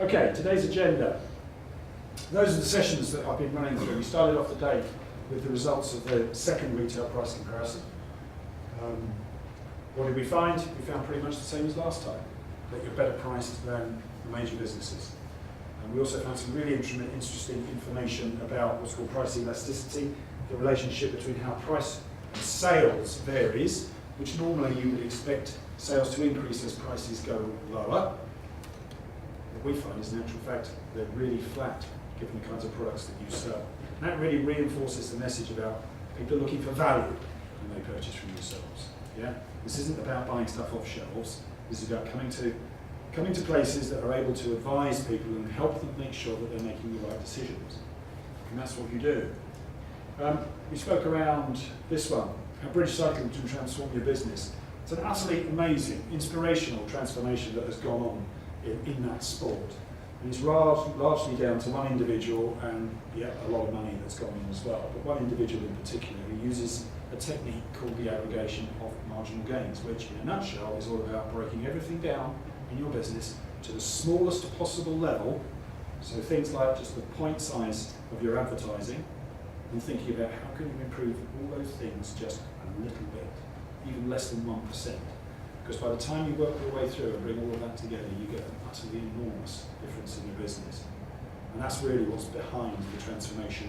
Okay, today's agenda. Those are the sessions that I've been running through. We started off the day with the results of the second retail price comparison. What did we find? We found pretty much the same as last time, that you're better priced than the major businesses. And we also found some really interesting information about what's called price elasticity, the relationship between how price and sales varies, which normally you would expect sales to increase as prices go lower. What we find is, in actual fact, they're really flat given the kinds of products that you sell. And that really reinforces the message about people looking for value when they purchase from yourselves. Yeah? This isn't about buying stuff off shelves. This is about coming to places that are able to advise people and help them make sure that they're making the right decisions. And that's what you do. We spoke around this one, how British cycling can transform your business. It's an utterly amazing, inspirational transformation that has gone on in that sport. And it's largely down to one individual and a lot of money that's gone in as well, but one individual in particular who uses a technique called the aggregation of marginal gains, which in a nutshell is all about breaking everything down in your business to the smallest possible level, so things like just the point size of your advertising, and thinking about how can you improve all those things just a little bit, even less than 1%. Because by the time you work your way through and bring all of that together, you get an utterly enormous difference in your business. And that's really what's behind the transformation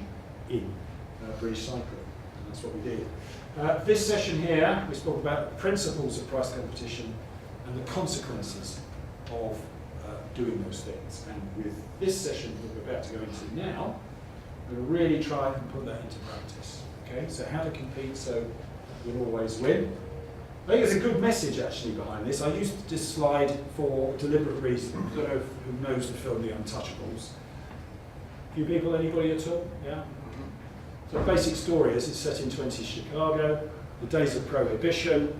in British cycling. And that's what we did. This session here, we spoke about the principles of price competition and the consequences of doing those things. And with this session that we're about to go into now, we're going to really try and put that into practice. Okay, so how to compete so you'll always win. I think there's a good message actually behind this. I used this slide for deliberate reason. I don't know who knows the film The Untouchables. Few people, anybody at all? Yeah? So the basic story is it's set in 20s Chicago, the days of Prohibition.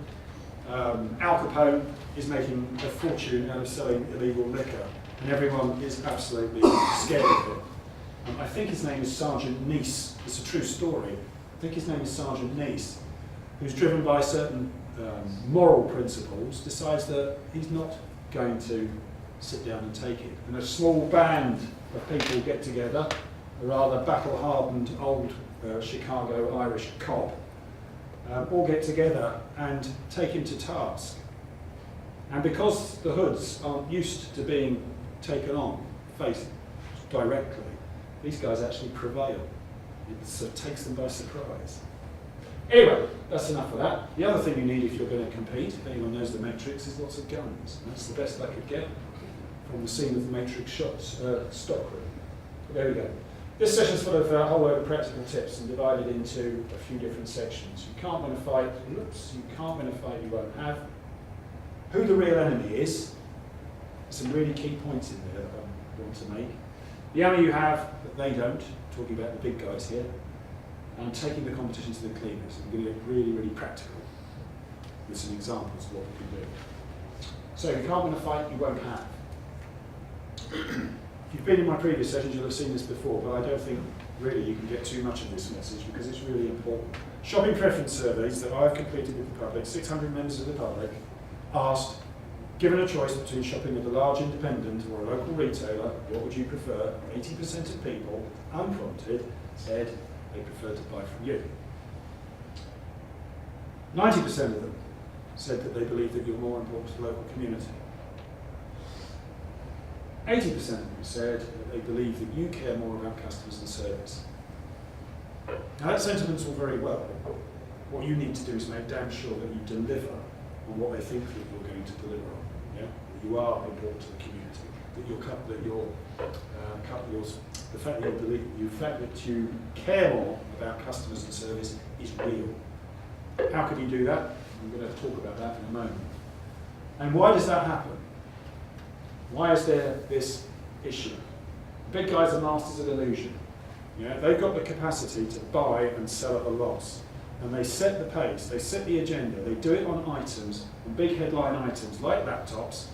Al Capone is making a fortune out of selling illegal liquor, and everyone is absolutely scared of him. I think his name is Sergeant Nice. It's a true story. I think his name is Sergeant Nice, who's driven by certain moral principles, decides that he's not going to sit down and take it. And a small band of people get together, a rather battle-hardened old Chicago Irish cop, all get together and take him to task. And because the hoods aren't used to being taken on, faced directly, these guys actually prevail. It sort of takes them by surprise. Anyway, that's enough of that. The other thing you need if you're going to compete, if anyone knows the Matrix, is lots of guns. And that's the best I could get from the scene of the Matrix shots, stockroom. There we go. This session's full of a whole load of practical tips and divided into a few different sections. You can't win a fight, you can't win a fight you won't have. Who the real enemy is, some really key points in there that I want to make. The enemy you have that they don't, talking about the big guys here, and taking the competition to the cleaners. I'm going to get really, really practical with some examples of what we can do. So if you can't win a fight, you won't have. If you've been in my previous sessions, you'll have seen this before, but I don't think really you can get too much of this message because it's really important. Shopping preference surveys that I've completed with the public, 600 members of the public, asked, given a choice between shopping with a large independent or a local retailer, what would you prefer? 80% of people, unprompted, said they prefer to buy from you. 90% of them said that they believe that you're more important to the local community. 80% of them said that they believe that you care more about customers and service. Now that sentiment's all very well. What you need to do is make damn sure that you deliver on what they think that you're going to deliver on. Yeah? That you are important to the community. The fact that you care more about customers and service is real. How can you do that? I'm going to talk about that in a moment. And why does that happen? Why is there this issue? Big guys are masters of illusion. Yeah? They've got the capacity to buy and sell at a loss. And they set the pace, they set the agenda, they do it on items, on big headline items like laptops,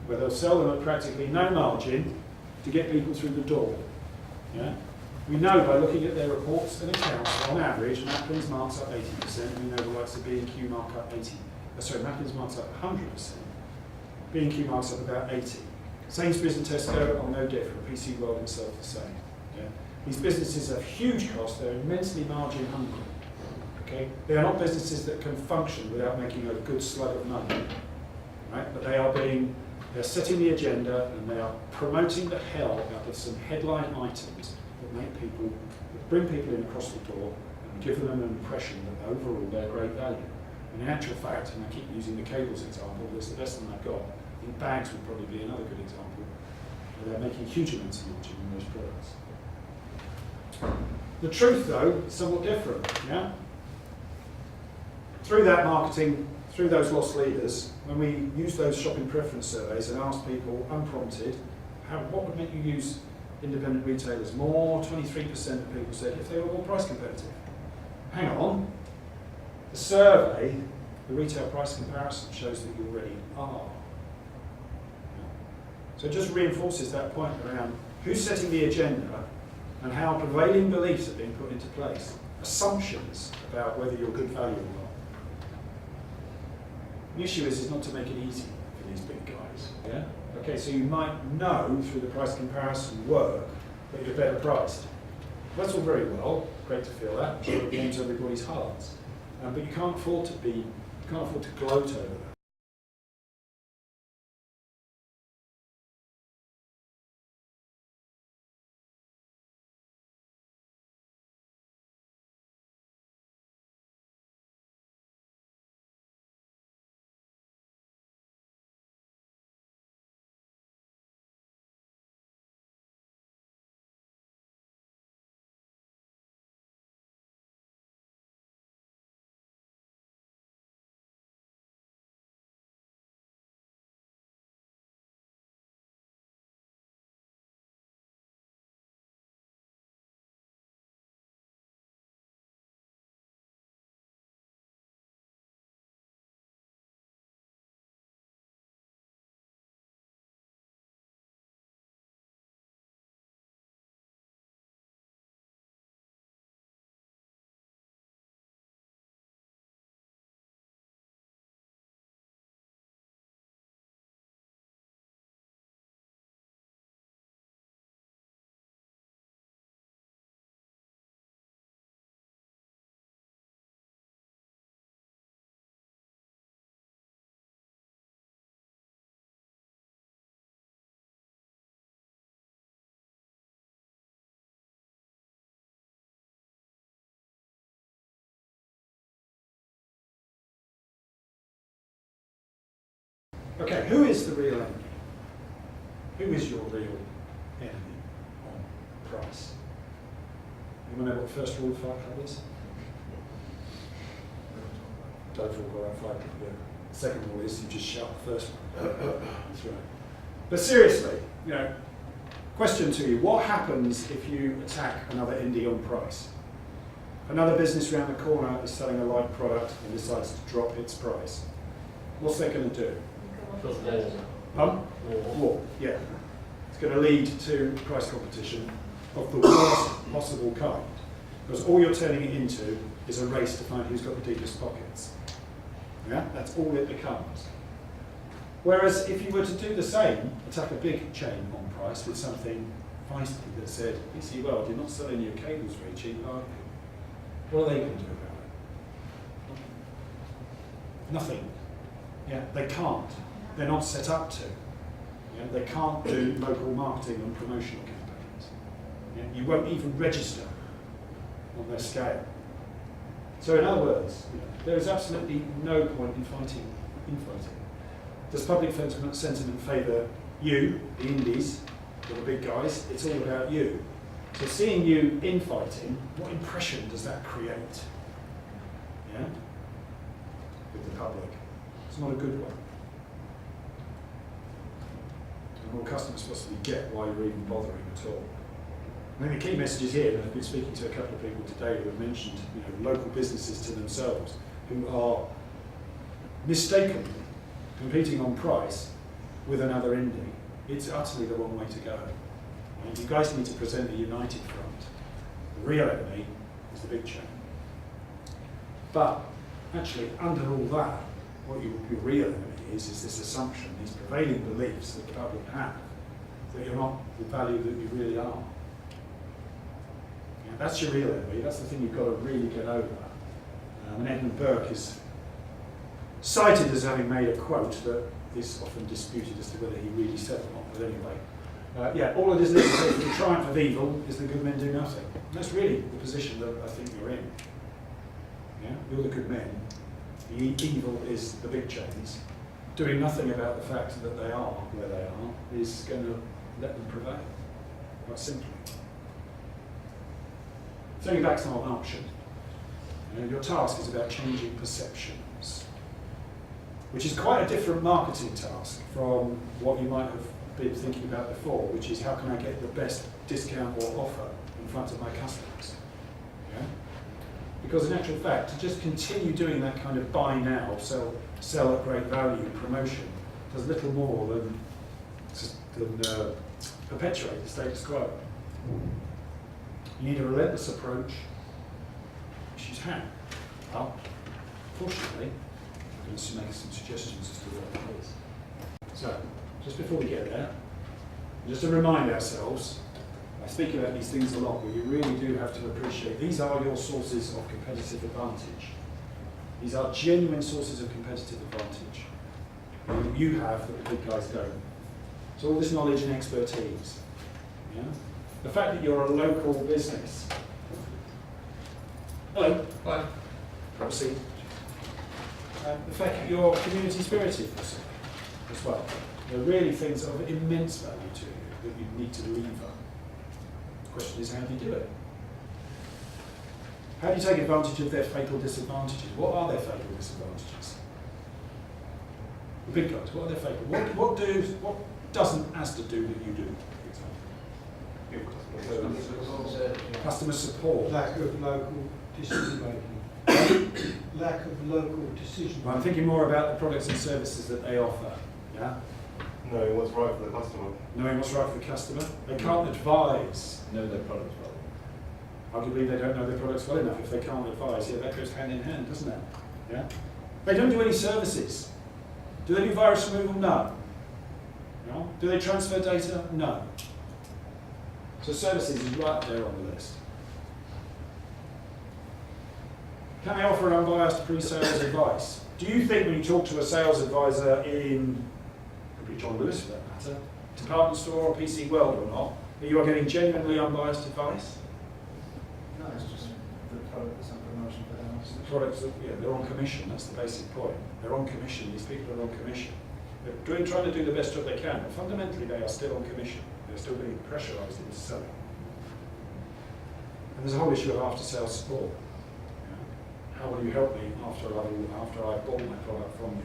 where they'll sell them at practically no margin to get people through the door. Yeah? We know by looking at their reports and accounts, on average, Macklin's marks up 80%, we know the likes of B&Q mark up Macklin's marks up 100%, B&Q marks up about 80%. Sainsbury's and Tesco are no different. PC World itself the same. Yeah? These businesses have huge costs. They're immensely margin hungry. Okay? They are not businesses that can function without making a good slug of money. Right? But they're setting the agenda and they are promoting the hell out of some headline items that bring people in across the door and give them an impression that overall they're great value. And in actual fact, and I keep using the cables example, that's the best one I've got. I think bags would probably be another good example, where they're making huge amounts of margin in those products. The truth, though, is somewhat different. Yeah? Through that marketing, through those lost leaders, when we use those shopping preference surveys and ask people unprompted, what would make you use independent retailers more? 23% of people said if they were more price competitive. Hang on. The survey, the retail price comparison, shows that you already are. So it just reinforces that point around who's setting the agenda and how prevailing beliefs are being put into place. Assumptions about whether you're good value or not. The issue is not to make it easy for these big guys. Yeah? Okay, so you might know through the price comparison work that you're better priced. That's all very well, great to feel that. I'm sure it gains everybody's hearts. But you can't afford to gloat over that. Okay, who is the real enemy? Who is your real enemy on price? Anyone know what the first rule of Fight Club is? Don't talk about Fight Club. Yeah. The second rule is you just shout the first one. That's right. But seriously, question to you: what happens if you attack another indie on price? Another business around the corner is selling a like product and decides to drop its price. What's that going to do? War. Yeah. It's going to lead to price competition of the worst possible kind. Because all you're turning it into is a race to find who's got the deepest pockets. Yeah? That's all it becomes. Whereas if you were to do the same, attack a big chain on price with something feisty that said, PC World, you're not selling your cables very cheap, are you? What are they going to do about it? Nothing. Yeah, they can't. They're not set up to. Yeah, they can't do local marketing and promotional campaigns. Yeah, you won't even register on their scale. So in other words, there is absolutely no point in fighting. Does public sentiment favour you, the indies, or the big guys? It's all about you. So seeing you infighting, what impression does that create? Yeah? With the public. It's not a good one. And will customers possibly get why you're even bothering at all? I think the key message is here, and I've been speaking to a couple of people today who have mentioned local businesses to themselves who are mistakenly competing on price with another indie. It's utterly the wrong way to go. And you guys need to present a united front. The real enemy is the big chain. But actually, under all that, what your real enemy is this assumption, these prevailing beliefs that the public have that you're not the value that you really are. Yeah, that's your real envy. That's the thing you've got to really get over. And Edmund Burke is cited as having made a quote that is often disputed as to whether he really said or not. But anyway, yeah, all it is necessary for the triumph of evil is the good men do nothing. And that's really the position that I think you're in. Yeah, you're the good men. The evil is the big chains. Doing nothing about the fact that they are where they are is going to let them prevail, quite simply. Turning back to not an option. Your task is about changing perceptions, which is quite a different marketing task from what you might have been thinking about before, which is how can I get the best discount or offer in front of my customers. Yeah? Because in actual fact, to just continue doing that kind of buy now, sell at great value promotion does little more than perpetuate the status quo. You need a relentless approach, which is how? Well, fortunately, I'm going to make some suggestions as to what that is. So, just before we get there, just to remind ourselves, I speak about these things a lot, but you really do have to appreciate these are your sources of competitive advantage. These are genuine sources of competitive advantage that you have that the big guys don't. So all this knowledge and expertise. Yeah? The fact that you're a local business. Hello. Hi. Obviously. The fact that you're community spirited as well. They're really things of immense value to you that you need to deliver. The question is, how do you do it? How do you take advantage of their fatal disadvantages? What are their fatal disadvantages? The big guys, what are their fatal? What doesn't Asda do that you do, for example? Customer support. Lack of local decision making. Lack of local decision I'm thinking more about the products and services that they offer. Yeah? Knowing what's right for the customer. Knowing what's right for the customer. They can't advise. Know their products well. Arguably they don't know their products well enough if they can't advise. Yeah, that goes hand in hand, doesn't it? Yeah? They don't do any services. Do they do virus removal? No. No. Do they transfer data? No. So services is right there on the list. Can they offer unbiased pre-sales advice? Do you think when you talk to a sales advisor in, could be John Lewis for that matter, department store or PC World or not, that you are getting genuinely unbiased advice? No, it's just the product that's on promotion for them. The products, yeah, they're on commission, that's the basic point. They're on commission, these people are on commission. They're trying to do the best job they can, but fundamentally they are still on commission. They're still being pressurised into selling. And there's a whole issue of after-sales support. How will you help me after I've bought my product from you?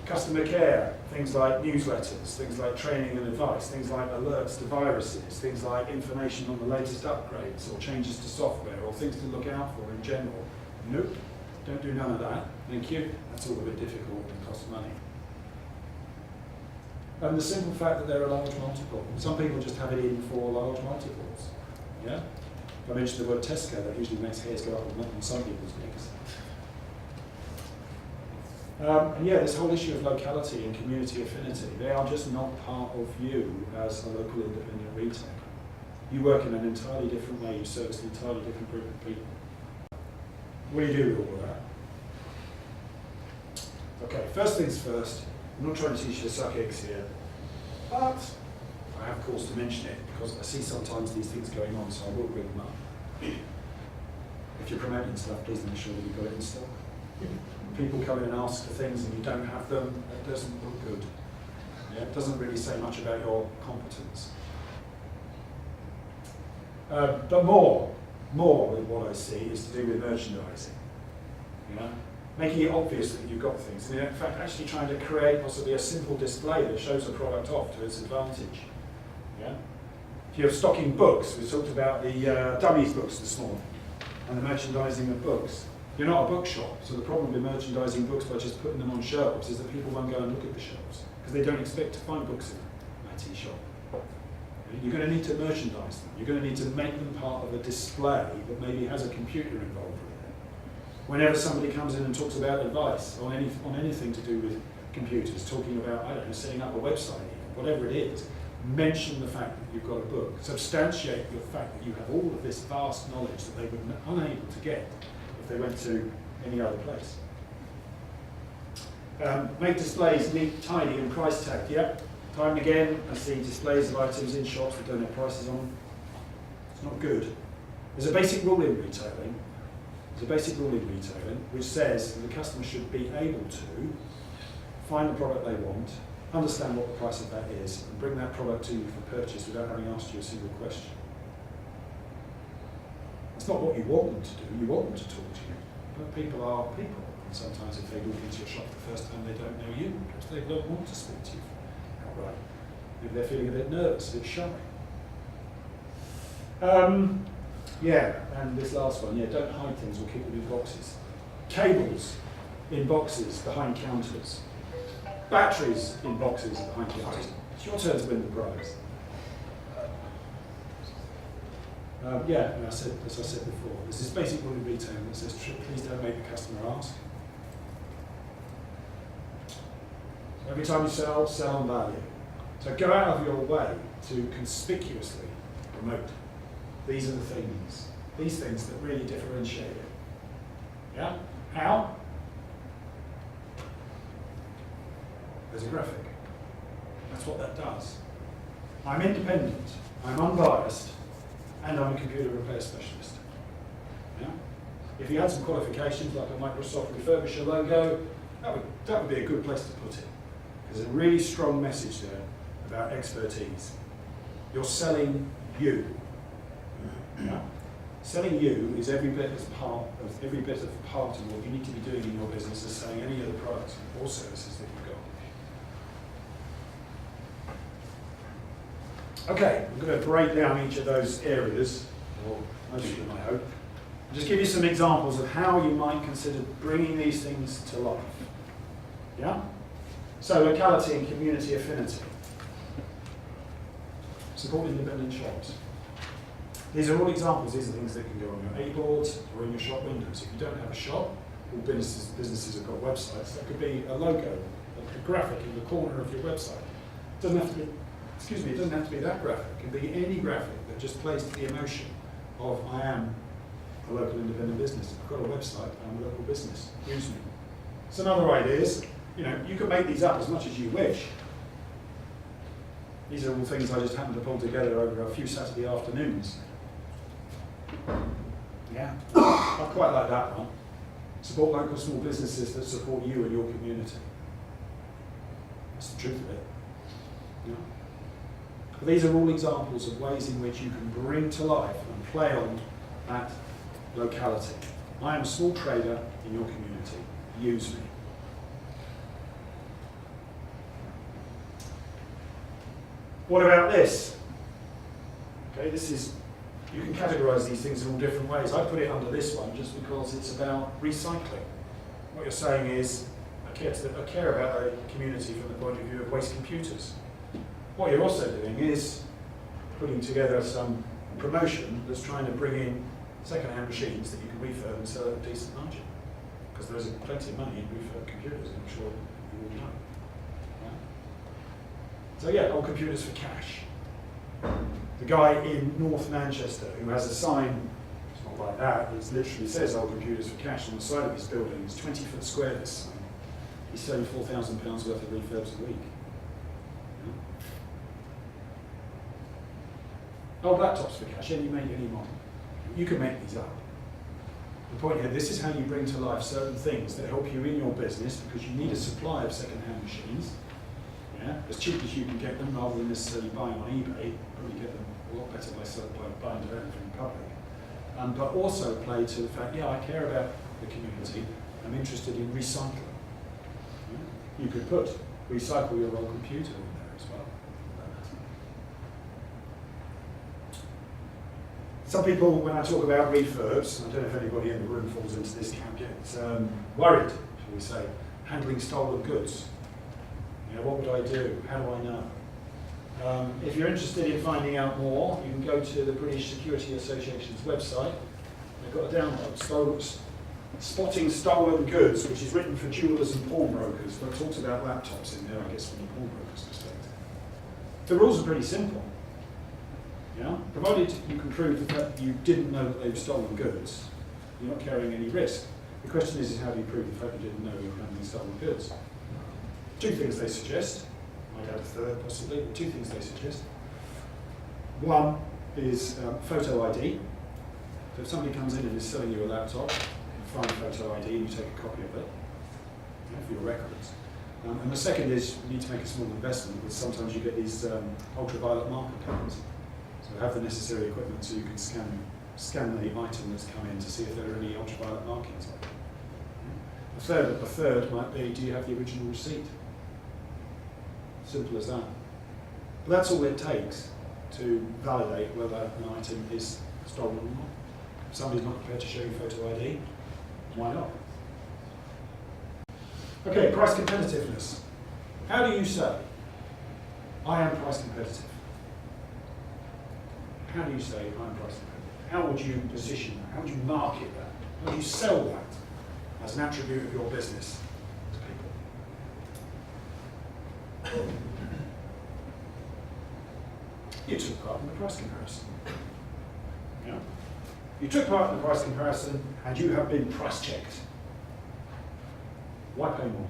Customer care, things like newsletters, things like training and advice, things like alerts to viruses, things like information on the latest upgrades or changes to software or things to look out for in general. Nope, don't do none of that. Thank you. That's all a bit difficult and costs money. And the simple fact that they're a large multiple. Some people just have it in for large multiples. Yeah? If I mention the word Tesco, that usually makes hairs go up on some people's necks. And yeah, this whole issue of locality and community affinity, they are just not part of you as a local independent retailer. You work in an entirely different way, you service an entirely different group of people. What do you do with all of that? Okay, first things first, I'm not trying to teach you to suck eggs here, but I have cause to mention it because I see sometimes these things going on, so I will bring them up. If you're promoting stuff, please make sure that you've got it in stock. People come in and ask for things and you don't have them, that doesn't look good. Yeah, it doesn't really say much about your competence. But more with what I see is to do with merchandising. You know? Making it obvious that you've got things. And in fact, actually trying to create possibly a simple display that shows a product off to its advantage. Yeah? If you're stocking books, we talked about the dummies books this morning, and the merchandising of books. You're not a bookshop, so the problem with merchandising books by just putting them on shelves is that people won't go and look at the shelves, because they don't expect to find books in an IT shop. You're going to need to merchandise them. You're going to need to make them part of a display that maybe has a computer involved with it. Whenever somebody comes in and talks about advice on anything to do with computers, talking about, I don't know, setting up a website even, whatever it is, mention the fact that you've got a book. Substantiate the fact that you have all of this vast knowledge that they were unable to get if they went to any other place. Make displays neat, tidy and price tagged. Yep, time and again I see displays of items in shops that don't have prices on them. It's not good. There's a basic rule in retailing. Which says that the customer should be able to find the product they want, understand what the price of that is, and bring that product to you for purchase without having asked you a single question. It's not what you want them to do. You want them to talk to you, but people are people. And sometimes if they walk into your shop the first time, they don't know you, because they don't want to speak to you outright. Maybe they're feeling a bit nervous, a bit shy. Yeah, and this last one, don't hide things or keep them in boxes. Cables in boxes behind counters. Batteries in boxes behind counters. It's your turn to win the prize. And as I said before, there's this basic rule in retail that says, please don't make the customer ask. So every time you sell on value. So go out of your way to conspicuously promote. These are the things, these things that really differentiate it. Yeah? How? There's a graphic. That's what that does. I'm independent, I'm unbiased, and I'm a computer repair specialist. Yeah? If you had some qualifications like a Microsoft refurbisher logo, that would be a good place to put it. There's a really strong message there about expertise. You're selling you. Yeah? Selling you is every bit of part of what you need to be doing in your business as selling any other products or services that you've got. Okay, I'm going to break down each of those areas, or most of them I hope, and just give you some examples of how you might consider bringing these things to life. Yeah? So locality and community affinity. Support independent shops. These are all examples. These are things that can go on your A-boards or in your shop windows. If you don't have a shop, all businesses have got websites. That could be a logo, a graphic in the corner of your website. It doesn't have to be, it doesn't have to be that graphic. It can be any graphic that just plays to the emotion of I am a local independent business. I've got a website, I'm a local business. Use me. Some other ideas, you can make these up as much as you wish. These are all things I just happened to pull together over a few Saturday afternoons. Yeah, I quite like that one. Support local small businesses that support you and your community. That's the truth of it. Yeah. But these are all examples of ways in which you can bring to life and play on that locality. I am a small trader in your community. Use me. What about this? Okay, you can categorize these things in all different ways. I put it under this one just because it's about recycling. What you're saying is, I care about the community from the point of view of waste computers. What you're also doing is putting together some promotion that's trying to bring in second-hand machines that you can refurb and sell at a decent margin. Because there's plenty of money in refurb computers, I'm sure you all know. So yeah, old computers for cash. The guy in North Manchester who has a sign, it's not like that, it literally says old computers for cash on the side of his building. It's 20 foot square, this sign. He's selling £4,000 worth of refurbs a week. Yeah. Old laptops for cash, any make, any model. You can make these up. The point here, this is how you bring to life certain things that help you in your business because you need a supply of second-hand machines. Yeah, as cheap as you can get them rather than necessarily buying on eBay. Probably get them a lot better by buying directly from the public. But also play to the fact, I care about the community. I'm interested in recycling. Yeah? You could put recycle your old computer in there as well. Some people, when I talk about refurbs, I don't know if anybody in the room falls into this camp, get worried, shall we say, handling stolen goods. What would I do? How do I know? If you're interested in finding out more, you can go to the British Security Association's website. They've got a download, Spotting Stolen Goods, which is written for jewellers and pawnbrokers, but it talks about laptops in there, I guess, from the pawnbroker's perspective. The rules are pretty simple. Yeah? Provided you can prove that you didn't know that they were stolen goods, you're not carrying any risk. The question is how do you prove the fact you didn't know you were handling stolen goods? Two things they suggest. Might add a third possibly, but two things they suggest. One is photo ID. So if somebody comes in and is selling you a laptop, you find photo ID and you take a copy of it for your records. And the second is you need to make a small investment, because sometimes you get these ultraviolet marker cards. So have the necessary equipment so you can scan the item that's come in to see if there are any ultraviolet markings on it. A third might be, do you have the original receipt? Simple as that. But that's all it takes to validate whether an item is stolen or not. If somebody's not prepared to show you photo ID, why not? Okay, price competitiveness. How do you say, I am price competitive? How do you say, I am price competitive? How would you position that? How would you market that? How would you sell that as an attribute of your business to people? You took part in the price comparison. Yeah? You took part in the price comparison and you have been price checked. Why pay more?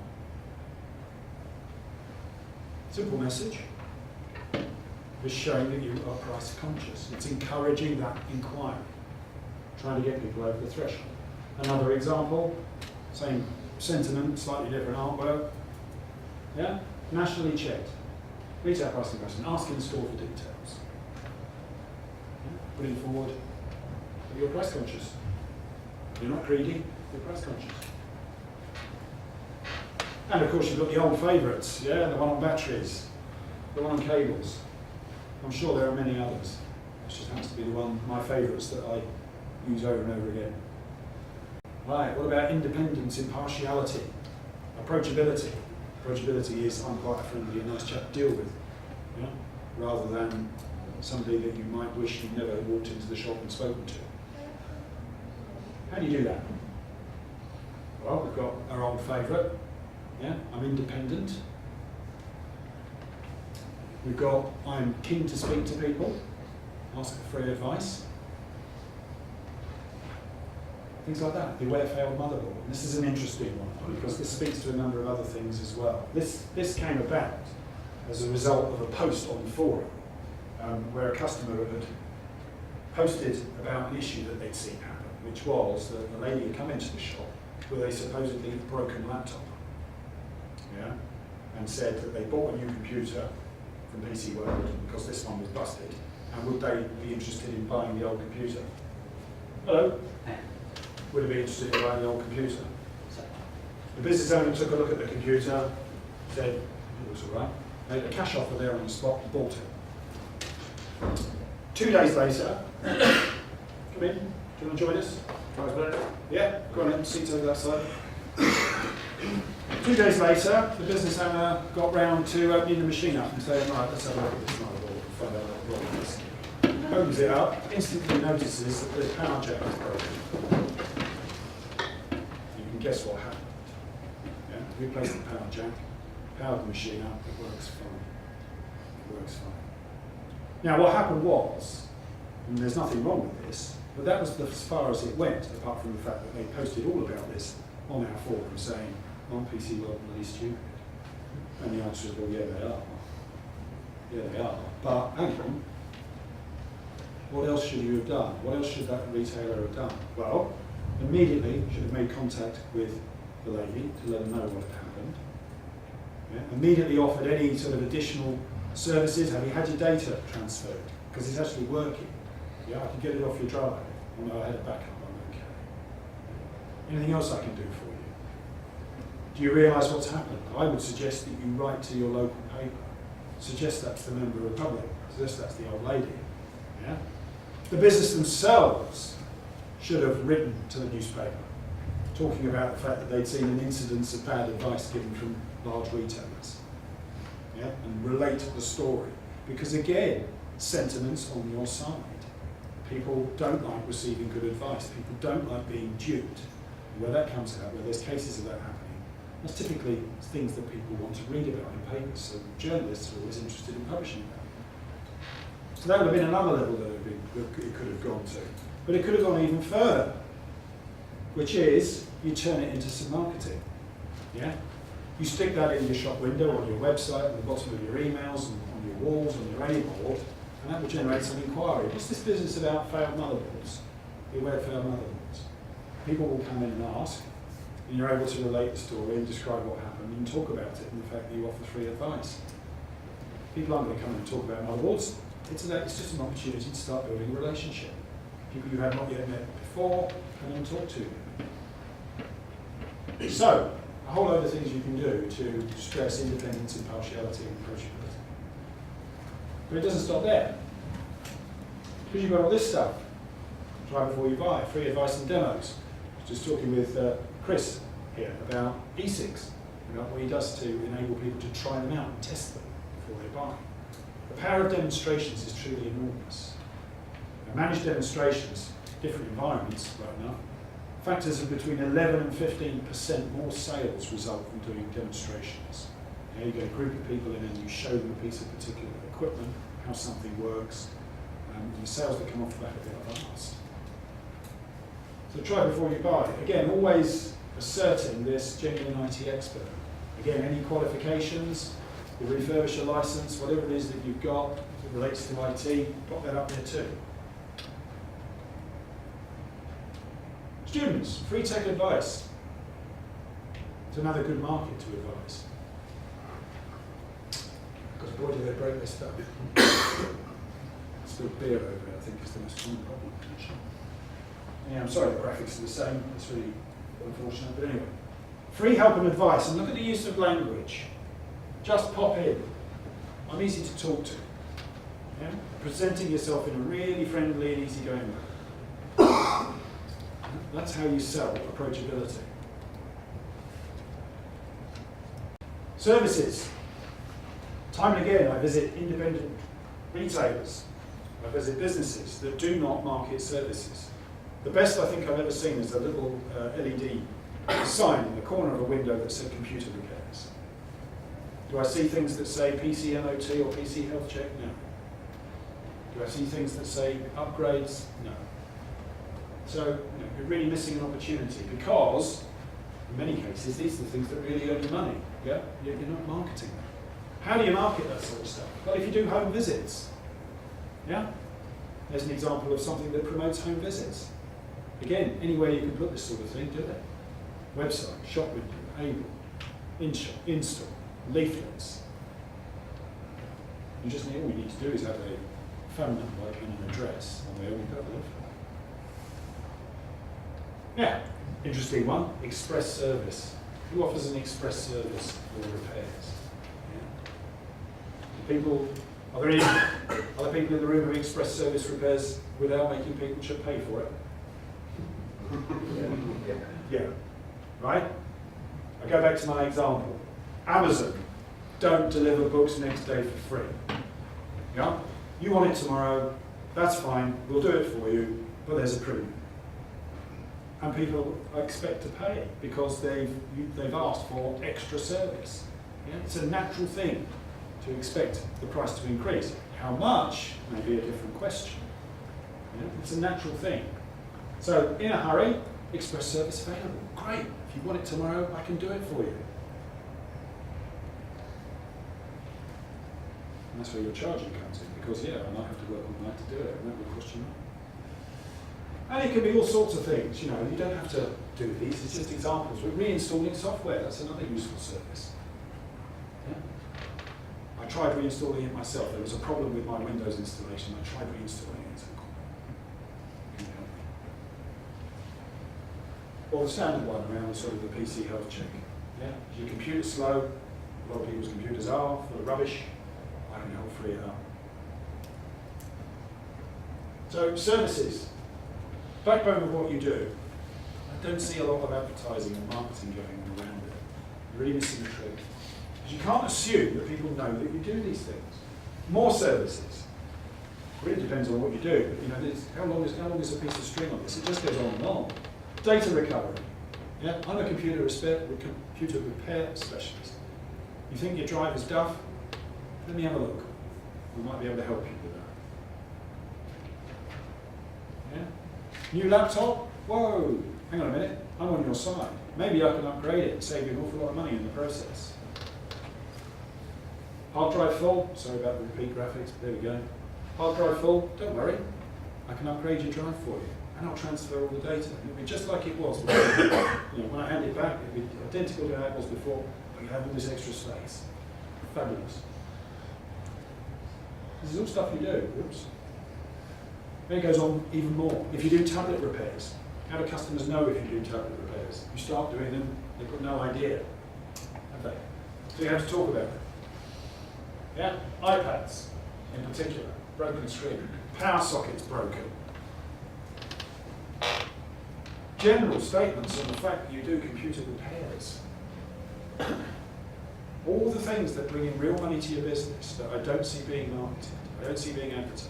Simple message. It's showing that you are price conscious. It's encouraging that inquiry, trying to get people over the threshold. Another example, same sentiment, slightly different artwork. Yeah? Nationally checked. Retail price comparison. Ask in store for details. Yeah? Putting forward that you're price conscious. You're not greedy, you're price conscious. And of course you've got the old favourites, yeah, the one on batteries, the one on cables. I'm sure there are many others. It just happens to be the one, my favourites, that I use over and over again. Right, what about independence, impartiality, approachability? Approachability is I'm quite a friendly and nice chap to deal with, yeah? Rather than somebody that you might wish you'd never walked into the shop and spoken to. How do you do that? Well, we've got our old favourite. Yeah, I'm independent. We've got, I'm keen to speak to people, ask for free advice. Things like that. Beware failed motherboard. And this is an interesting one because this speaks to a number of other things as well. This came about as a result of a post on the forum where a customer had posted about an issue that they'd seen happen, which was that the lady had come into the shop with a supposedly broken laptop. Yeah, and said that they bought a new computer from PC World because this one was busted, and would they be interested in buying the old computer? Hello? Would they be interested in buying the old computer? The business owner took a look at the computer, said it looks all right, made a cash offer there on the spot and bought it. 2 days later, come in, do you want to join us? Yeah, go on in, seats over that side. 2 days later, the business owner got round to opening the machine up and saying, right, let's have a look at this motherboard and find out what wrong is. Opens it up, instantly notices that the power jack is broken. You can guess what happened. Yeah? Replaced the power jack, powered the machine up, it works fine. It works fine. Now what happened was, and there's nothing wrong with this, but that was as far as it went, apart from the fact that they posted all about this on our forum saying, aren't PC World really stupid? And the answer is, well, yeah, they are. Yeah, they are. But hang on, what else should you have done? What else should that retailer have done? Well, immediately should have made contact with the lady to let her know what had happened. Yeah? Immediately offered any sort of additional services. Have you had your data transferred? Because it's actually working. Yeah, I can get it off your drive. Oh no, I had a backup, I'm okay. Anything else I can do for you? Do you realise what's happened? I would suggest that you write to your local paper. Suggest that to the member of the public. Suggest that's the old lady. Yeah? The business themselves should have written to the newspaper, talking about the fact that they'd seen an incidence of bad advice given from large retailers. Yeah? And relate the story. Because again, sentiment's on your side. People don't like receiving good advice. People don't like being duped. Where that comes out, where there's cases of that happening, that's typically things that people want to read about in papers, so journalists are always interested in publishing about it. So that would have been another level that it could have gone to. But it could have gone even further, which is you turn it into some marketing. Yeah? You stick that in your shop window, on your website, on the bottom of your emails, and on your walls, on your any board, and that will generate some inquiry. What's this business about failed motherboards? Beware of failed motherboards. People will come in and ask, and you're able to relate the story and describe what happened and talk about it and the fact that you offer free advice. People aren't going to come in and talk about motherboards. It's just an opportunity to start building a relationship. People you have not yet met before, come and talk to you. So, a whole load of things you can do to stress independence, impartiality, and approachability. But it doesn't stop there. Because you've got all this stuff. Try before you buy, free advice and demos. I was just talking with Chris here about e-cigs, about what he does to enable people to try them out and test them before they buy. The power of demonstrations is truly enormous. Now, managed demonstrations, different environments right now, factors of between 11 and 15% more sales result from doing demonstrations. You get a group of people in and you show them a piece of particular equipment, how something works, and the sales that come off the back of it are vast. So try before you buy. Again, always asserting this genuine IT expert. Again, any qualifications, the refurbisher license, whatever it is that you've got that relates to IT, pop that up there too. Students, free tech advice. It's another good market to advise. Because boy, do they break this stuff. Spilled beer over it, I think, is the most common problem. Yeah, I'm sorry the graphics are the same. It's really unfortunate, but anyway. Free help and advice, and look at the use of language. Just pop in. I'm easy to talk to. Yeah? Presenting yourself in a really friendly and easygoing way. That's how you sell approachability. Services. Time and again, I visit independent retailers. I visit businesses that do not market services. The best I think I've ever seen is a little LED sign in the corner of a window that said computer repairs. Do I see things that say PC MOT or PC health check? No. Do I see things that say upgrades? No. So you're really missing an opportunity because, in many cases, these are the things that really earn you money. Yeah? You're not marketing them. How do you market that sort of stuff? Well, if you do home visits, yeah? There's an example of something that promotes home visits. Again, anywhere you can put this sort of thing, do it. Website, shop window, able, in-shop, in-store, leaflets. You just need, all you need to do is have a phone number and an address, and there we go. Yeah, interesting one, express service. Who offers an express service for repairs? Yeah. Are there any other people in the room who express service repairs without making people should pay for it? Yeah. Right? I go back to my example. Amazon don't deliver books next day for free. Yeah? You want it tomorrow, that's fine, we'll do it for you, but there's a premium. And people expect to pay because they've asked for extra service. Yeah? It's a natural thing to expect the price to increase. How much may be a different question. Yeah? It's a natural thing. So, in a hurry, express service available. Great. If you want it tomorrow, I can do it for you. And that's where your charging comes in, because yeah, I might have to work all night to do it, and that will cost you money. And it can be all sorts of things, you don't have to do these, it's just examples. We're reinstalling software, that's another useful service. Yeah? I tried reinstalling it myself. There was a problem with my Windows installation. I tried reinstalling it. Or the standard one around the sort of the PC health check. Yeah? Is your computer slow? A lot of people's computers are full of rubbish. I can help free it up. So services, backbone of what you do. I don't see a lot of advertising and marketing going on around it. You're really missing the trick. Because you can't assume that people know that you do these things. More services. It really depends on what you do. But how long is a piece of string on this? It just goes on and on. Data recovery. Yeah, I'm a computer repair specialist. You think your driver's duff? Let me have a look. We might be able to help you with that. New laptop? Whoa, hang on a minute, I'm on your side. Maybe I can upgrade it and save you an awful lot of money in the process. Hard drive full, sorry about the repeat graphics, but there we go. Hard drive full, don't worry, I can upgrade your drive for you, and I'll transfer all the data. It'll be just like it was before. When I hand it back, it'll be identical to how it was before, but you have all this extra space. Fabulous. This is all stuff you do. Oops. Then it goes on even more. If you do tablet repairs, how do customers know if you do tablet repairs? You start doing them, they've got no idea, have they? So you have to talk about it. Yeah, iPads in particular, broken screen, power sockets broken. General statements on the fact that you do computer repairs. All the things that bring in real money to your business that I don't see being marketed, I don't see being advertised.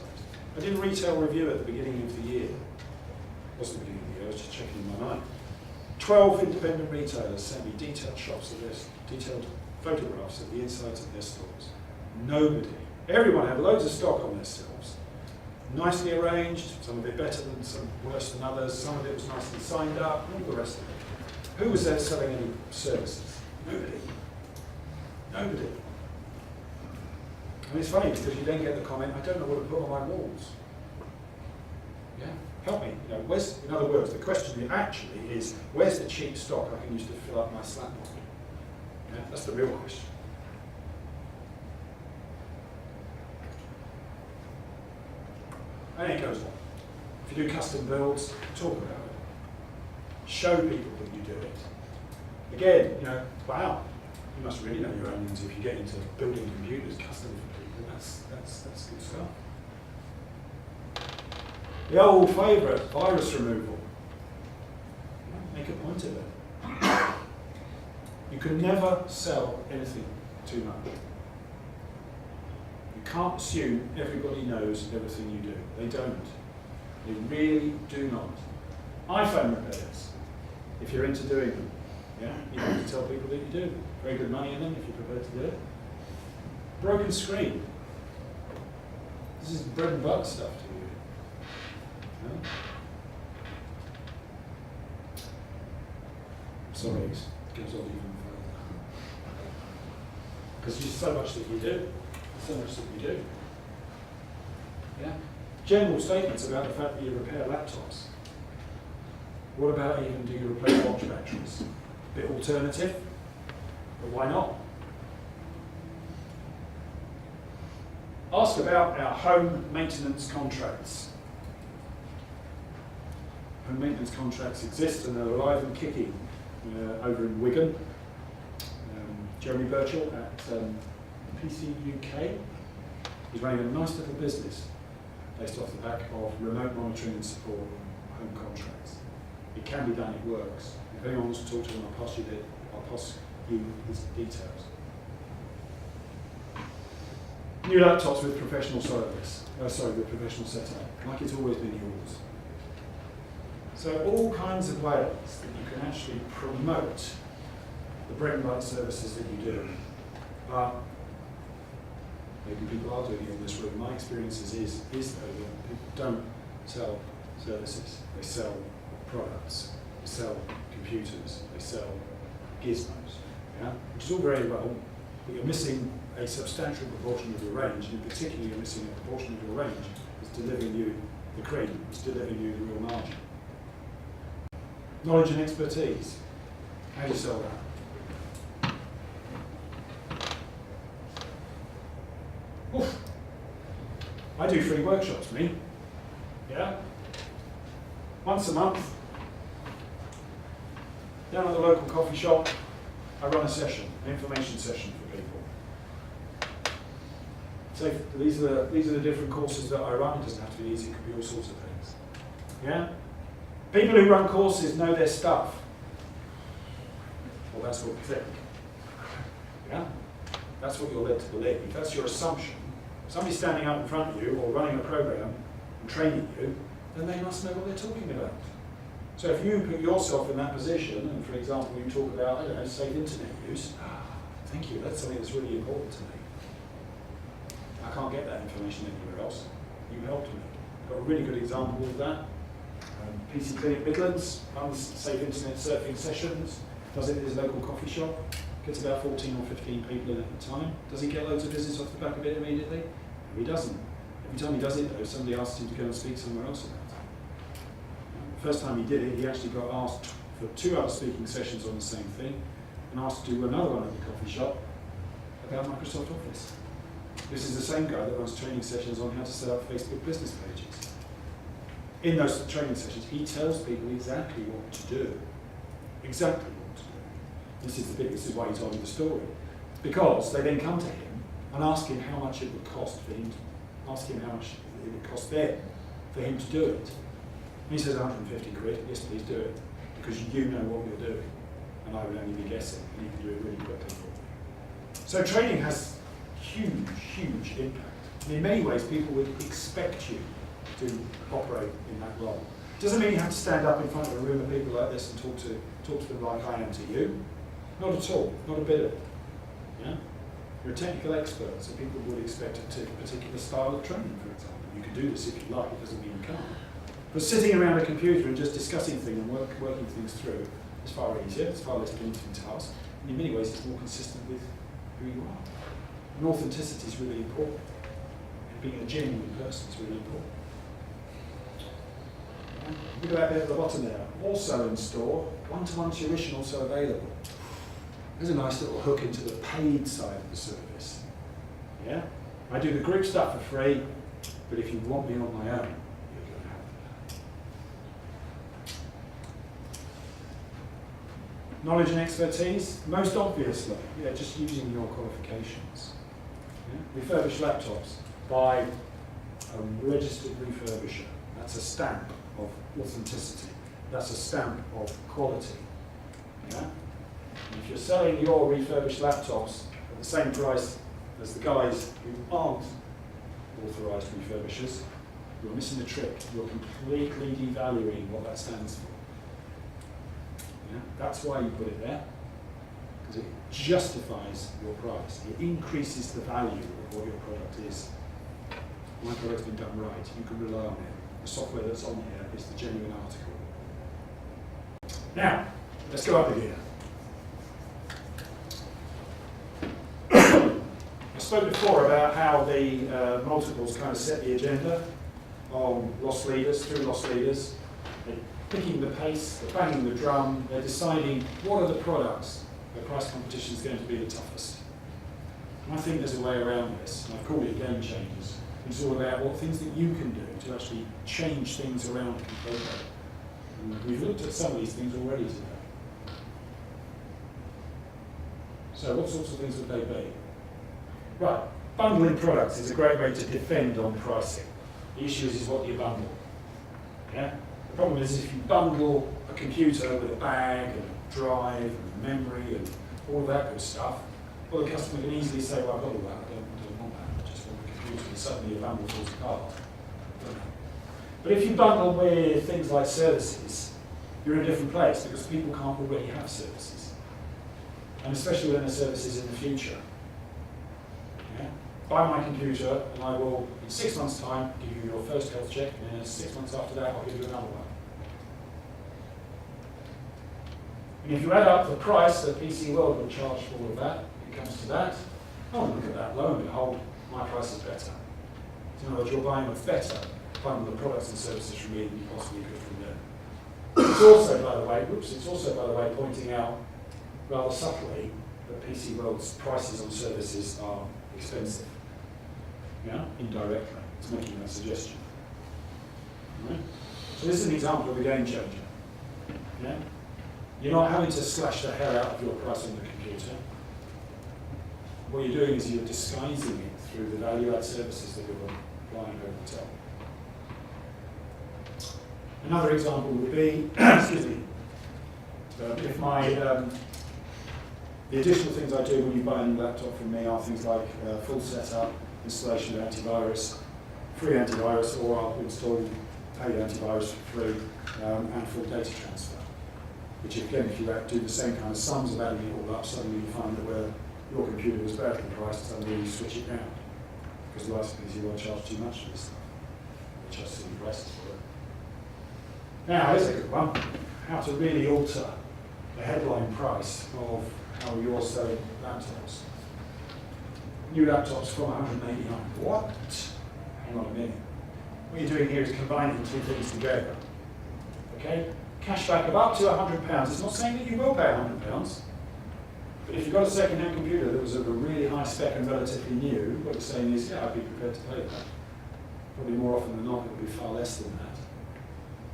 I did a retail review at the beginning of the year. It wasn't the beginning of the year, I was just checking in my mind. 12 independent retailers sent me detailed shots of this, detailed photographs of the insides of their stores. Nobody. Everyone had loads of stock on their shelves. Nicely arranged, some of it better than some, worse than others, some of it was nicely signed up, all the rest of it. Who was there selling any services? Nobody. Nobody. And it's funny because you then get the comment, I don't know what to put on my walls. Yeah, help me. Where's, in other words, the question actually is, where's the cheap stock I can use to fill up my slap board? Yeah, that's the real question. And it goes on. If you do custom builds, talk about it. Show people that you do it. Again, wow, you must really know your onions if you get into building computers custom for people. That's good stuff. The old favourite, virus removal. Make a point of it. You can never sell anything too much. You can't assume everybody knows everything you do. They don't. They really do not. iPhone repairs, if you're into doing them. Yeah, you have to tell people that you do. Very good money in them if you're prepared to do it. Broken screen. This is bread and butter stuff to you. Yeah? Sorry, it goes on even further. Because there's so much that you do. So much that you do. Yeah. General statements about the fact that you repair laptops. What about even do you replace watch batteries? A bit alternative, but why not? Ask about our home maintenance contracts. Home maintenance contracts exist and they're alive and kicking over in Wigan. Jeremy Birchall at PC UK is running a nice little business based off the back of remote monitoring and support on home contracts. It can be done, it works. If anyone wants to talk to him, I'll pass you his details. New laptops with professional service. With professional setup, like it's always been yours. So all kinds of ways that you can actually promote the bread and butter services that you do. Maybe people are doing it in this room. My experience is though that people don't sell services. They sell products. They sell computers. They sell gizmos. Yeah? Which is all very well, but you're missing a substantial proportion of your range, and in particular you're missing a proportion of your range that's delivering you the cream, it's delivering you the real margin. Knowledge and expertise. How do you sell that? Oof. I do free workshops, me. Yeah? Once a month, down at the local coffee shop, I run a session, an information session for people. So these are the different courses that I run. It doesn't have to be easy, it could be all sorts of things. Yeah? People who run courses know their stuff. Well, that's what we think. Yeah? That's what you're led to believe. If that's your assumption, somebody's standing up in front of you or running a program and training you, then they must know what they're talking about. So if you put yourself in that position, and for example, you talk about, I don't know, safe internet use, thank you, that's something that's really important to me. I can't get that information anywhere else. You helped me. Got a really good example of that. PC Clinic Midlands runs safe internet surfing sessions, does it at his local coffee shop, gets about 14 or 15 people in at a time. Does he get loads of business off the back of it immediately? No, he doesn't. Every time he does it though, somebody asks him to go and speak somewhere else about it. The first time he did it, he actually got asked for 2 other speaking sessions on the same thing, and asked to do another one at the coffee shop about Microsoft Office. This is the same guy that runs training sessions on how to set up Facebook business pages. In those training sessions, he tells people exactly what to do. Exactly what to do. This is why he told me the story. Because they then come to him and ask him how much it would cost for him, ask him how much it would cost them for him to do it. And he says 150 quid, yes please do it, because you know what you're doing, and I would only be guessing, and you can do it really quickly for me. So training has huge, huge impact. And in many ways, people would expect you to operate in that role. Doesn't mean you have to stand up in front of a room of people like this and talk to them like I am to you. Not at all, not a bit of it. Yeah? You're a technical expert, so people would expect a particular style of training, for example. You can do this if you like, it doesn't mean you can't. But sitting around a computer and just discussing things and working things through is far easier, it's far less daunting task, and in many ways it's more consistent with who you are. And authenticity is really important. And being a genuine person is really important. Look at that bit at the bottom there. Also in store, one-to-one tuition also available. There's a nice little hook into the paid side of the service. Yeah? I do the group stuff for free, but if you want me on my own, you're going to have to pay. Knowledge and expertise, most obviously, yeah, just using your qualifications. Yeah? Refurbished laptops by a registered refurbisher. That's a stamp of authenticity. That's a stamp of quality. Yeah? And if you're selling your refurbished laptops at the same price as the guys who aren't authorised refurbishers, you're missing the trick. You're completely devaluing what that stands for. Yeah? That's why you put it there, because it justifies your price. It increases the value of what your product is. My product's been done right. You can rely on it. The software that's on here is the genuine article. Now, let's go up again. I spoke before about how the multiples kind of set the agenda on loss leaders, through loss leaders. They're picking the pace, they're banging the drum, they're deciding what are the products where price competition is going to be the toughest. And I think there's a way around this, and I've called it game changers. It's all about what things that you can do to actually change things around completely. And we've looked at some of these things already today. So what sorts of things would they be? Right, bundling products is a great way to defend on pricing. The issue is what do you bundle? Yeah? The problem is if you bundle a computer with a bag and a drive and memory and all of that good stuff, well, the customer can easily say, well, I've got all that, I don't want that, I just want the computer, and suddenly your bundle falls apart. But if you bundle with things like services, you're in a different place because people can't already have services. And especially when there's services in the future. Yeah? Buy my computer and I will, in 6 months' time, give you your first health check, and then 6 months after that, I'll give you another one. And if you add up the price that PC World would charge for all of that, it comes to that. Oh, look at that, lo and behold, my price is better. So in other words, you're buying a better bundle of products and services from me than you possibly could from them. It's also, by the way, pointing out rather subtly that PC World's prices on services are expensive. Yeah, indirectly, it's making that suggestion. Right? So this is an example of a game changer. Yeah? You're not having to slash the hell out of your price on the computer. What you're doing is you're disguising it through the value-add services that you're applying over the top. Another example would be, excuse me, if the additional things I do when you buy a new laptop from me are things like full setup, installation of antivirus, free antivirus, or I'll install paid antivirus for free, and full data transfer. Which again, if you do the same kind of sums of adding it all up, suddenly you find that where your computer was badly priced, suddenly you switch it down. Because the license you won't charge too much for this stuff. They charge silly prices for it. Now, here's a good one. How to really alter the headline price of how you're selling laptops. New laptops from 189. What? Hang on a minute. What you're doing here is combining two things together. Okay? Cashback of up to £100. It's not saying that you will pay £100. But if you've got a second-hand computer that was of a really high spec and relatively new, what you're saying is, yeah, I'd be prepared to pay that. Probably more often than not, it will be far less than that.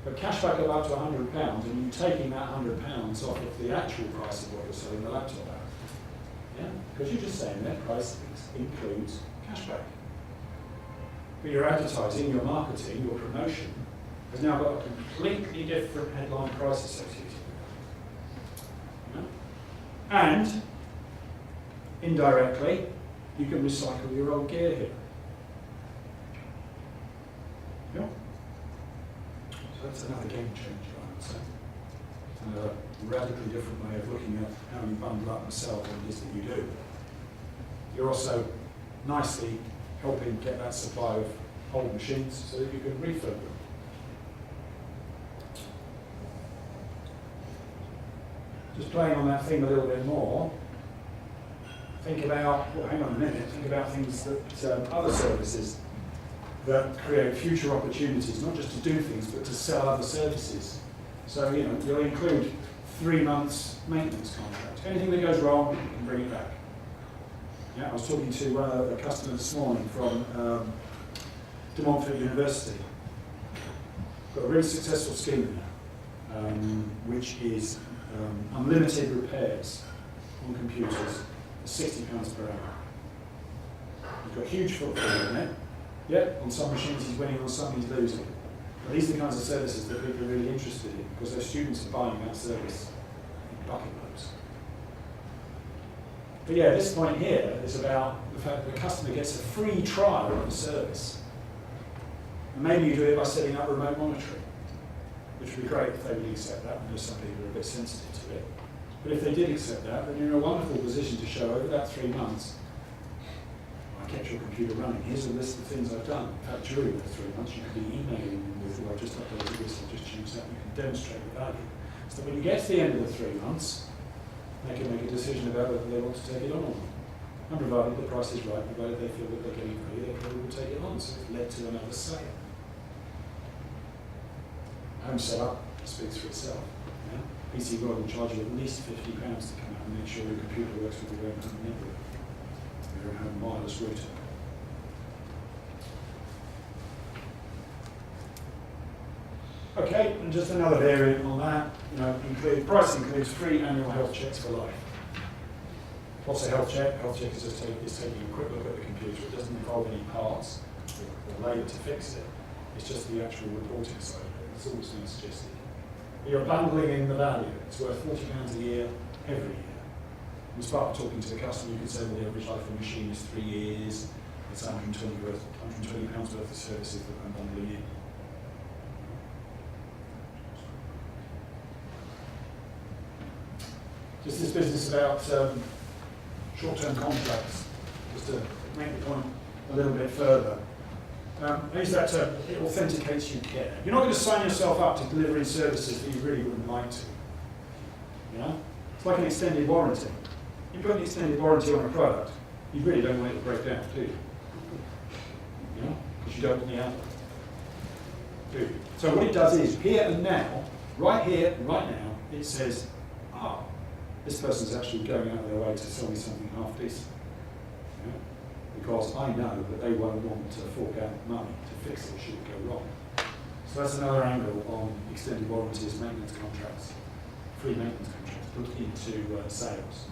But cashback of up to £100, and you taking that £100 off of the actual price of what you're selling the laptop at. Yeah? Because you're just saying that price includes cashback. But your advertising, your marketing, your promotion has now got a completely different headline price associated with it. Yeah? And, indirectly, you can recycle your old gear here. Yeah? So that's another game changer, I would say. Another radically different way of looking at how you bundle up and sell what it is that you do. You're also nicely helping get that supply of old machines so that you can refurb them. Just playing on that theme a little bit more, think about, well, hang on a minute, think about things that other services that create future opportunities, not just to do things, but to sell other services. So, you know, you'll include 3 months maintenance contract. Anything that goes wrong, you can bring it back. Yeah, I was talking to a customer this morning from De Montfort University. Got a really successful scheme now, which is unlimited repairs on computers at £60 per hour. We've got huge footfall in it. Yep, on some machines he's winning, on some he's losing. But these are the kinds of services that people are really interested in because their students are buying that service in bucket loads. But yeah, this point here is about the fact that the customer gets a free trial of the service. And maybe you do it by setting up remote monitoring, which would be great if they would accept that. I know some people are a bit sensitive to it. But if they did accept that, then you're in a wonderful position to show over that 3 months, I kept your computer running. Here's a list of things I've done. In fact, during those 3 months, you could be emailing them with, well, I've just uploaded this, I've just changed that. You can demonstrate the value. So that when you get to the end of the 3 months, they can make a decision about whether they want to take it on or not. And provided the price is right, provided they feel that they're getting value, they probably will take it on. So it's led to another sale. Home setup speaks for itself. Yeah? PC World will charge you at least £50 to come out and make sure your computer works with your own home network, your own home wireless router. Okay, and just another variant on that. You know, price includes free annual health checks for life. What's a health check? Health check is just taking a quick look at the computer. It doesn't involve any parts or labour to fix it. It's just the actual reporting side of it. It's always been suggested. You're bundling in the value. It's worth £40 a year, every year. You start talking to the customer, you can say, well, the average life of a machine is 3 years. It's £120 worth of services that I'm bundling in. Just this business about short-term contracts, just to make the point a little bit further. I use that term, it authenticates you care. You're not going to sign yourself up to delivering services that you really wouldn't like to. Yeah? It's like an extended warranty. You put an extended warranty on a product, you really don't want it to break down, do you? You know? Because you don't want the outlet. Do you? So what it does is, here and now, right here, right now, it says, this person's actually going out of their way to sell me something half decent. Yeah? Because I know that they won't want to fork out money to fix it should it go wrong. So that's another angle on extended warranties, maintenance contracts, free maintenance contracts put into sales.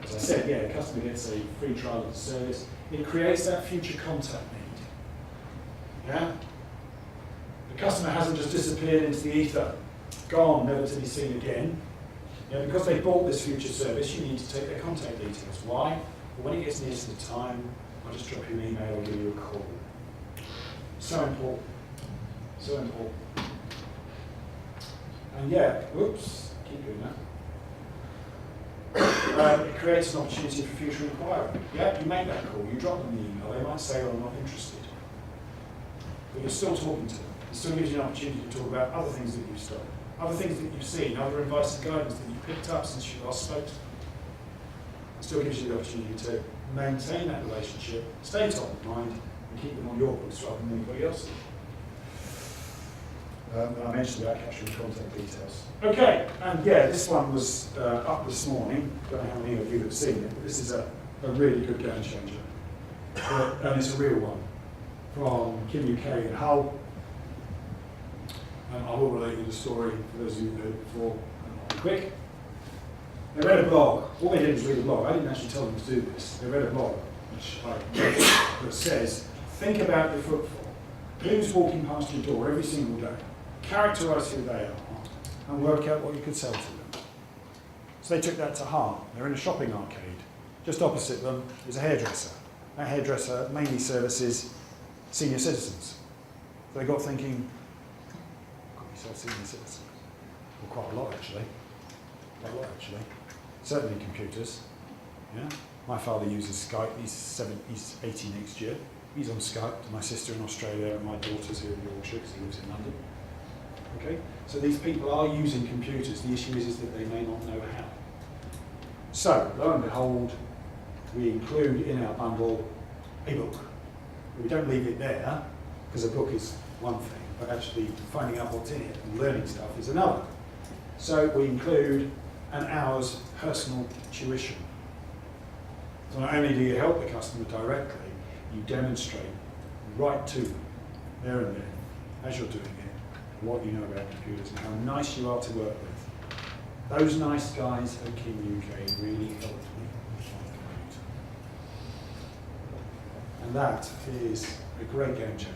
As I said, yeah, the customer gets a free trial of the service. It creates that future contact need. Yeah? The customer hasn't just disappeared into the ether, gone, never to be seen again. Yeah, because they bought this future service, you need to take their contact details. Why? Well, when it gets near to the time, I'll just drop you an email or give you a call. So important. So important. And yeah, whoops, keep doing that. It creates an opportunity for future inquiry. Yeah, you make that call, you drop them the email, they might say, well, I'm not interested. But you're still talking to them. You're still gives you an opportunity to talk about other things that you've stopped, other things that you've seen, other advice and guidance that you've picked up since you last spoke to them. It still gives you the opportunity to maintain that relationship, stay top of mind, and keep them on your books rather than anybody else's. And I mentioned about capturing contact details. Okay, and yeah, this one was up this morning. Don't know how many of you have seen it, but this is a really good game changer. And it's a real one from Kim UK in Hull. And I will relate you the story for those of you who heard it before. I'll be quick. They read a blog. All they did was read a blog. I didn't actually tell them to do this. They read a blog which I read that says, think about your footfall. Who's walking past your door every single day? Characterise who they are and work out what you could sell to them. So they took that to heart. They're in a shopping arcade. Just opposite them is a hairdresser. That hairdresser mainly services senior citizens. So they got thinking, could we sell senior citizens? Well, quite a lot actually. Quite a lot actually. Certainly computers. Yeah. My father uses Skype. He's 80 next year. He's on Skype to my sister in Australia and my daughter's here in Yorkshire because he lives in London. Okay, so these people are using computers. The issue is that they may not know how. So, lo and behold, we include in our bundle a book. We don't leave it there, because a book is one thing, but actually finding out what's in it and learning stuff is another. So we include an hour's personal tuition. So not only do you help the customer directly, you demonstrate right to them, there and then, as you're doing it, what you know about computers and how nice you are to work with. Those nice guys at Kim UK really helped me on the computer. And that is a great game changer.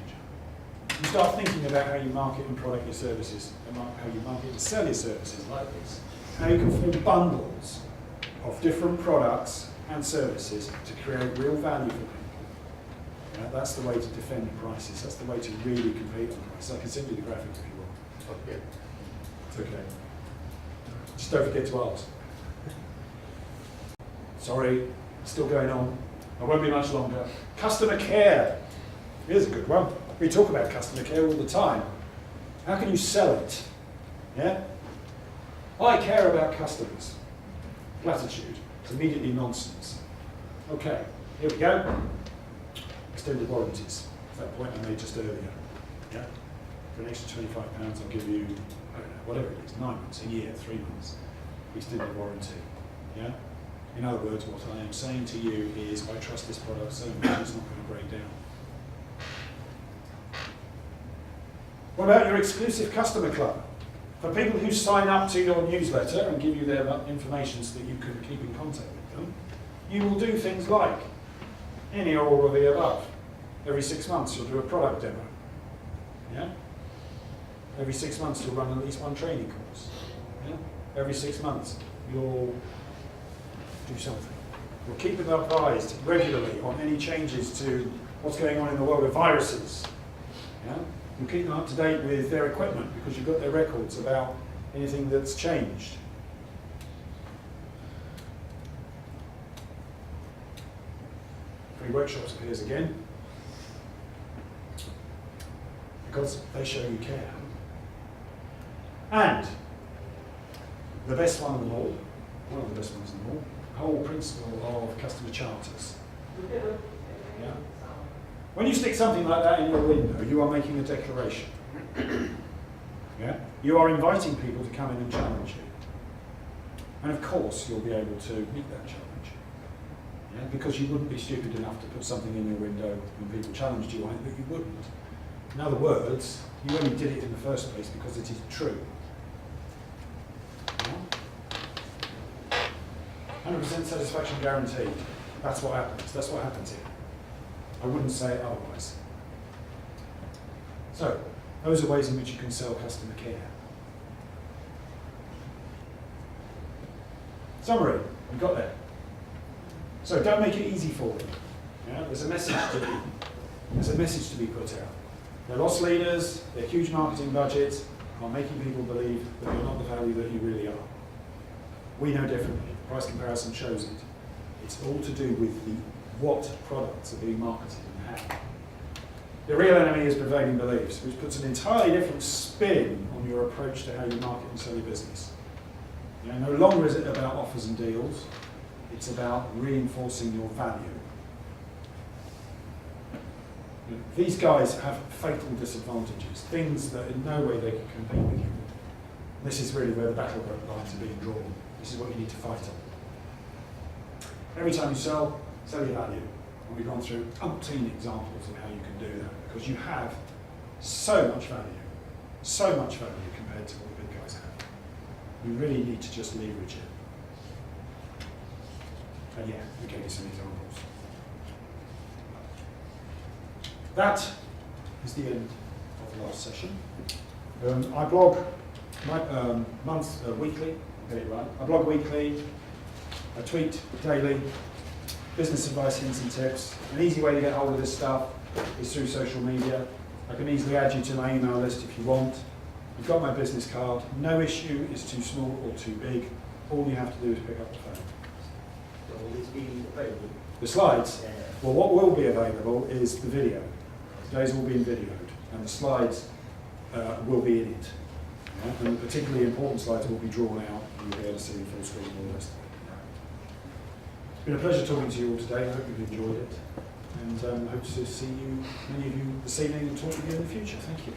You start thinking about how you market and product your services, and how you market and sell your services like this. How you can form bundles of different products and services to create real value for people. Yeah, that's the way to defend prices. That's the way to really compete on price. I can send you the graphic if you want. Okay. It's okay. Just don't forget to ask. Sorry, still going on. I won't be much longer. Customer care. Here's a good one. We talk about customer care all the time. How can you sell it? Yeah? I care about customers. Platitude. It's immediately nonsense. Okay, here we go. Extended warranties. That point I made just earlier. Yeah? For an extra £25, I'll give you, I don't know, whatever it is, 9 months, a year, 3 months, extended warranty. Yeah? In other words, what I am saying to you is, I trust this product so much it's not going to break down. What about your exclusive customer club? For people who sign up to your newsletter and give you their information so that you can keep in contact with them, you will do things like any or all of the above. Every 6 months you'll do a product demo. Yeah? Every 6 months you'll run at least one training course. Yeah? Every 6 months you'll do something. You'll keep them advised regularly on any changes to what's going on in the world of viruses. Yeah? You'll keep them up to date with their equipment because you've got their records about anything that's changed. Free workshops appears again because they show you care. And the best one of them all, one of the best ones of them all, the whole principle of customer charters. Yeah? When you stick something like that in your window, you are making a declaration. Yeah? You are inviting people to come in and challenge you. And of course, you'll be able to meet that challenge. Yeah? Because you wouldn't be stupid enough to put something in your window when people challenged you on it that you wouldn't. In other words, you only did it in the first place because it is true. 100% satisfaction guaranteed. That's what happens. That's what happens here. I wouldn't say it otherwise. So, those are ways in which you can sell customer care. Summary, we got there. So don't make it easy for them. Yeah? There's a message to be. There's a message to be put out. Their loss leaders, their huge marketing budgets are making people believe that you're not the value that you really are. We know differently. Price comparison shows it. It's all to do with the what products are being marketed and how. The real enemy is prevailing beliefs, which puts an entirely different spin on your approach to how you market and sell your business. You know, no longer is it about offers and deals, it's about reinforcing your value. You know, these guys have fatal disadvantages, things that in no way they can compete with you. This is really where the battle lines are being drawn. This is what you need to fight on. Every time you sell your value. And we've gone through umpteen examples of how you can do that, because you have so much value compared to what the big guys have. You really need to just leverage it. And yeah, we gave you some examples. That is the end of the last session. I blog weekly, I'll get it right. I blog weekly, I tweet daily, business advice, hints and tips. An easy way to get hold of this stuff is through social media. I can easily add you to my email list if you want. You've got my business card. No issue is too small or too big. All you have to do is pick up the phone. Will this be available? The slides? Yeah. Well, what will be available is the video. Today's all being videoed, and the slides will be in it. Yeah? And the particularly important slides will be drawn out, and you'll be able to see the full screen and all the rest of it. It's been a pleasure talking to you all today. I hope you've enjoyed it, and hope to see you, many of you, this evening and talk to you in the future. Thank you.